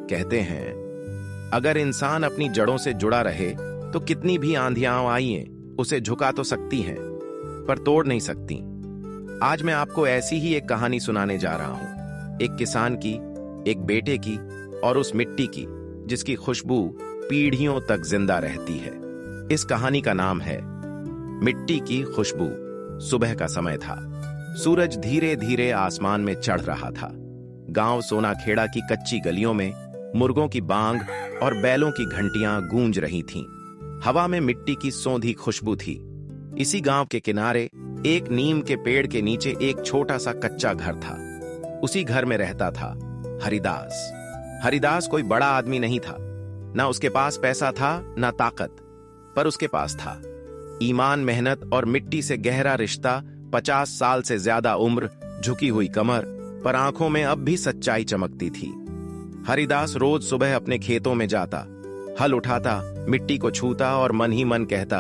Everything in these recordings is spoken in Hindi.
कहते हैं, अगर इंसान अपनी जड़ों से जुड़ा रहे तो कितनी भी आंधियां आइए उसे झुका तो सकती हैं, पर तोड़ नहीं सकती। आज मैं आपको ऐसी ही एक कहानी सुनाने जा रहा हूं, एक किसान की, एक बेटे की और उस मिट्टी की जिसकी खुशबू पीढ़ियों तक जिंदा रहती है। इस कहानी का नाम है मिट्टी की खुशबू। सुबह का समय था। सूरज धीरे धीरे आसमान में चढ़ रहा था। गांव सोनाखेड़ा की कच्ची गलियों में मुर्गों की बांग और बैलों की घंटियां गूंज रही थीं। हवा में मिट्टी की सौंधी खुशबू थी। इसी गांव के किनारे एक नीम के पेड़ के नीचे एक छोटा सा कच्चा घर था। उसी घर में रहता था हरिदास। हरिदास कोई बड़ा आदमी नहीं था, ना उसके पास पैसा था ना ताकत, पर उसके पास था ईमान, मेहनत और मिट्टी से गहरा रिश्ता। 50 साल से ज्यादा उम्र, झुकी हुई कमर, पर आंखों में अब भी सच्चाई चमकती थी। हरिदास रोज सुबह अपने खेतों में जाता, हल उठाता, मिट्टी को छूता और मन ही मन कहता,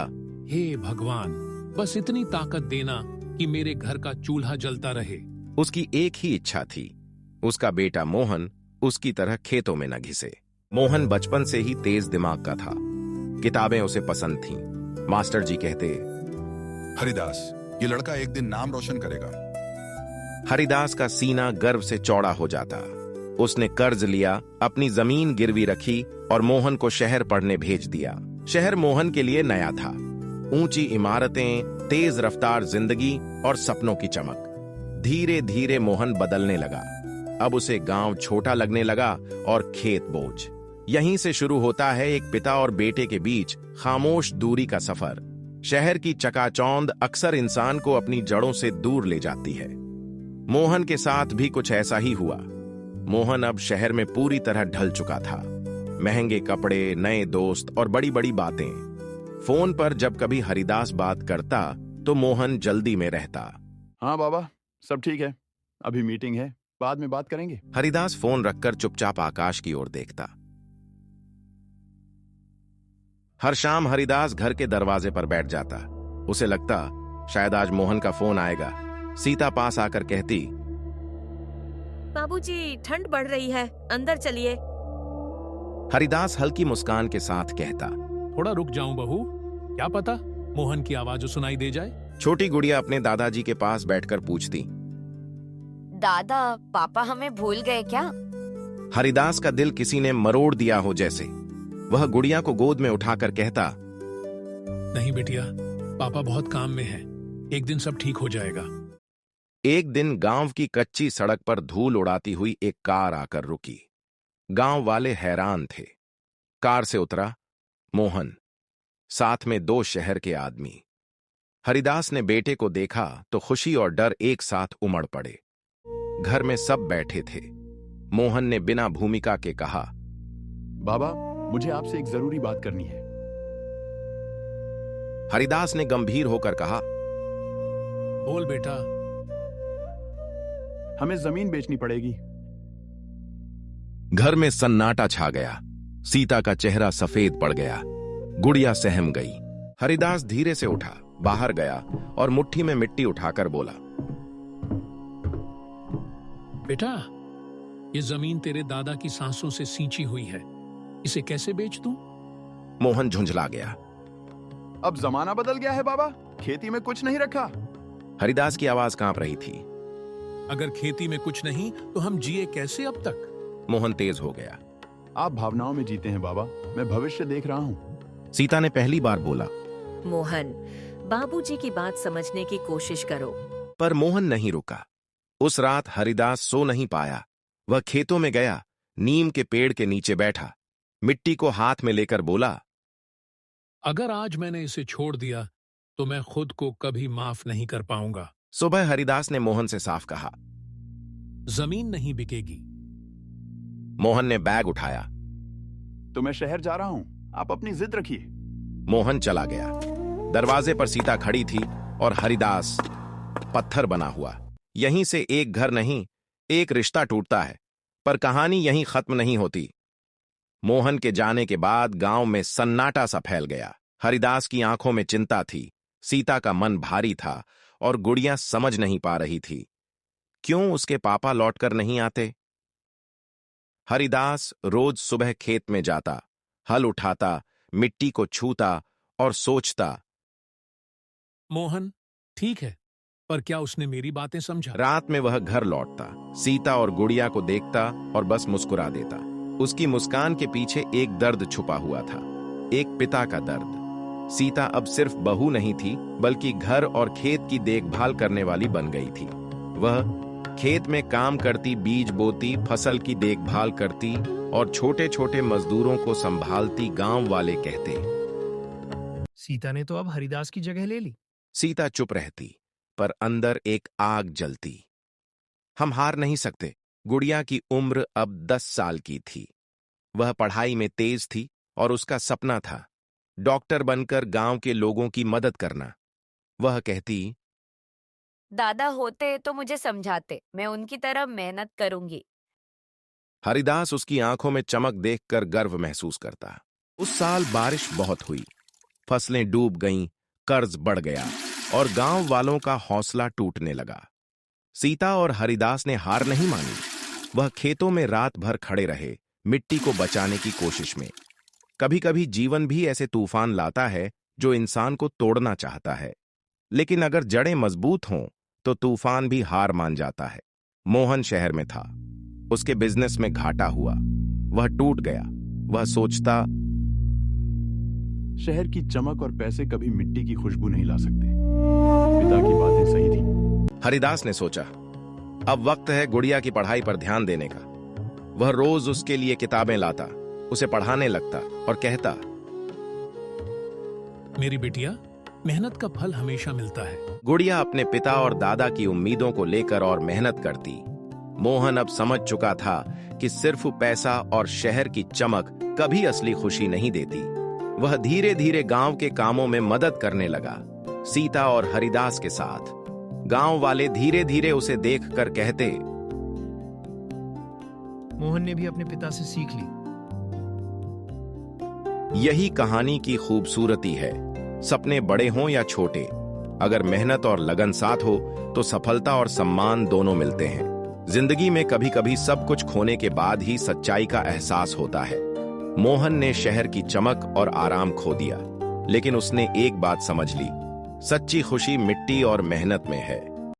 हे भगवान, बस इतनी ताकत देना कि मेरे घर का चूल्हा जलता रहे। उसकी एक ही इच्छा थी, उसका बेटा मोहन उसकी तरह खेतों में न घिसे। मोहन बचपन से ही तेज दिमाग का था। किताबें उसे पसंद थीं। मास्टर जी कहते, हरिदास, ये लड़का एक दिन नाम रोशन करेगा। हरिदास का सीना गर्व से चौड़ा हो जाता। उसने कर्ज लिया, अपनी जमीन गिरवी रखी और मोहन को शहर पढ़ने भेज दिया। शहर मोहन के लिए नया था। ऊंची इमारतें, तेज रफ्तार जिंदगी और सपनों की चमक। धीरे धीरे मोहन बदलने लगा। अब उसे गांव छोटा लगने लगा और खेत बोझ। यहीं से शुरू होता है एक पिता और बेटे के बीच खामोश दूरी का सफर। शहर की चकाचौंध अक्सर इंसान को अपनी जड़ों से दूर ले जाती है। मोहन के साथ भी कुछ ऐसा ही हुआ। मोहन अब शहर में पूरी तरह ढल चुका था। महंगे कपड़े, नए दोस्त और बड़ी बड़ी बातें। फोन पर जब कभी हरिदास बात करता तो मोहन जल्दी में रहता। हाँ बाबा, सब ठीक है, अभी मीटिंग है, बाद में बात करेंगे। हरिदास फोन रखकर चुपचाप आकाश की ओर देखता। हर शाम हरिदास घर के दरवाजे पर बैठ जाता। उसे लगता शायद आज मोहन का फोन आएगा। सीता पास आकर कहती, बाबूजी, ठंड बढ़ रही है, अंदर चलिए। हरिदास हल्की मुस्कान के साथ कहता, थोड़ा रुक जाऊं बहू, क्या पता मोहन की आवाज सुनाई दे जाए। छोटी गुड़िया अपने दादाजी के पास बैठकर पूछती, दादा, पापा हमें भूल गए क्या? हरिदास का दिल किसी ने मरोड़ दिया हो जैसे। वह गुड़िया को गोद में उठाकर कहता, नहीं बेटिया, पापा बहुत काम में हैं, एक दिन सब ठीक हो जाएगा। एक दिन गांव की कच्ची सड़क पर धूल उड़ाती हुई एक कार आकर रुकी। गांव वाले हैरान थे। कार से उतरा मोहन, साथ में 2 शहर के आदमी। हरिदास ने बेटे को देखा तो खुशी और डर एक साथ उमड़ पड़े। घर में सब बैठे थे। मोहन ने बिना भूमिका के कहा, बाबा, मुझे आपसे एक जरूरी बात करनी है। हरिदास ने गंभीर होकर कहा, बोल बेटा। हमें जमीन बेचनी पड़ेगी। घर में सन्नाटा छा गया। सीता का चेहरा सफेद पड़ गया। गुड़िया सहम गई। हरिदास धीरे से उठा, बाहर गया और मुट्ठी में मिट्टी उठाकर बोला, बेटा, ये जमीन तेरे दादा की सांसों से सींची हुई है, इसे कैसे बेच दूं? मोहन झुंझला गया। अब जमाना बदल गया है बाबा, खेती में कुछ नहीं रखा। हरिदास की आवाज कांप रही थी। अगर खेती में कुछ नहीं तो हम जिए कैसे अब तक? मोहन तेज हो गया। आप भावनाओं में जीते हैं बाबा, मैं भविष्य देख रहा हूं। सीता ने पहली बार बोला, मोहन, बाबूजी की बात समझने की कोशिश करो। पर मोहन नहीं रुका। उस रात हरिदास सो नहीं पाया। वह खेतों में गया, नीम के पेड़ के नीचे बैठा, मिट्टी को हाथ में लेकर बोला, अगर आज मैंने इसे छोड़ दिया तो मैं खुद को कभी माफ नहीं कर पाऊंगा। सुबह हरिदास ने मोहन से साफ कहा, जमीन नहीं बिकेगी। मोहन ने बैग उठाया। तो मैं शहर जा रहा हूं, आप अपनी जिद रखिए। मोहन चला गया। दरवाजे पर सीता खड़ी थी और हरिदास पत्थर बना हुआ। यहीं से एक घर नहीं, एक रिश्ता टूटता है, पर कहानी यहीं खत्म नहीं होती। मोहन के जाने के बाद गांव में सन्नाटा सा फैल गया। हरिदास की आंखों में चिंता थी, सीता का मन भारी था और गुड़िया समझ नहीं पा रही थी क्यों उसके पापा लौटकर नहीं आते। हरिदास रोज सुबह खेत में जाता, हल उठाता, मिट्टी को छूता और सोचता। मोहन, ठीक है, पर क्या उसने मेरी बातें समझा? रात में वह घर लौटता, सीता और गुड़िया को देखता और बस मुस्कुरा देता। उसकी मुस्कान के पीछे एक दर्द छुपा हुआ था, एक पिता का दर्द। सीता अब सिर्फ बहू नहीं थी, बल्कि घर और खेत की देखभाल करने वाली बन गई थी। वह खेत में काम करती, बीज बोती, फसल की देखभाल करती और छोटे छोटे मजदूरों को संभालती। गांव वाले कहते, सीता ने तो अब हरिदास की जगह ले ली। सीता चुप रहती, पर अंदर एक आग जलती। हम हार नहीं सकते। गुड़िया की उम्र अब 10 साल की थी। वह पढ़ाई में तेज थी और उसका सपना था डॉक्टर बनकर गांव के लोगों की मदद करना। वह कहती, दादा होते तो मुझे समझाते, मैं उनकी तरह मेहनत करूंगी। हरिदास उसकी आंखों में चमक देखकर गर्व महसूस करता। उस साल बारिश बहुत हुई, फसलें डूब गईं, कर्ज बढ़ गया और गांव वालों का हौसला टूटने लगा। सीता और हरिदास ने हार नहीं मानी। वह खेतों में रात भर खड़े रहे, मिट्टी को बचाने की कोशिश में। कभी कभी जीवन भी ऐसे तूफान लाता है जो इंसान को तोड़ना चाहता है, लेकिन अगर जड़ें मजबूत हों तो तूफान भी हार मान जाता है। मोहन शहर में था, उसके बिजनेस में घाटा हुआ, वह टूट गया। वह सोचता, शहर की चमक और पैसे कभी मिट्टी की खुशबू नहीं ला सकते। पिता की बातें सही थी। हरिदास ने सोचा, अब वक्त है गुड़िया की पढ़ाई पर ध्यान देने का। वह रोज उसके लिए किताबें लाता, उसे पढ़ाने लगता और कहता, मेरी बिटिया, मेहनत का फल हमेशा मिलता है। गुड़िया अपने पिता और दादा की उम्मीदों को लेकर और मेहनत करती। मोहन अब समझ चुका था कि सिर्फ पैसा और शहर की चमक कभी असली खुशी नहीं देती। वह धीरे धीरे गांव के कामों में मदद करने लगा, सीता और हरिदास के साथ। गांव वाले धीरे धीरे उसे देखकर कहते, मोहन ने भी अपने पिता से सीख ली। यही कहानी की खूबसूरती है। सपने बड़े हों या छोटे, अगर मेहनत और लगन साथ हो तो सफलता और सम्मान दोनों मिलते हैं। जिंदगी में कभी कभी सब कुछ खोने के बाद ही सच्चाई का एहसास होता है। मोहन ने शहर की चमक और आराम खो दिया, लेकिन उसने एक बात समझ ली, सच्ची खुशी मिट्टी और मेहनत में है।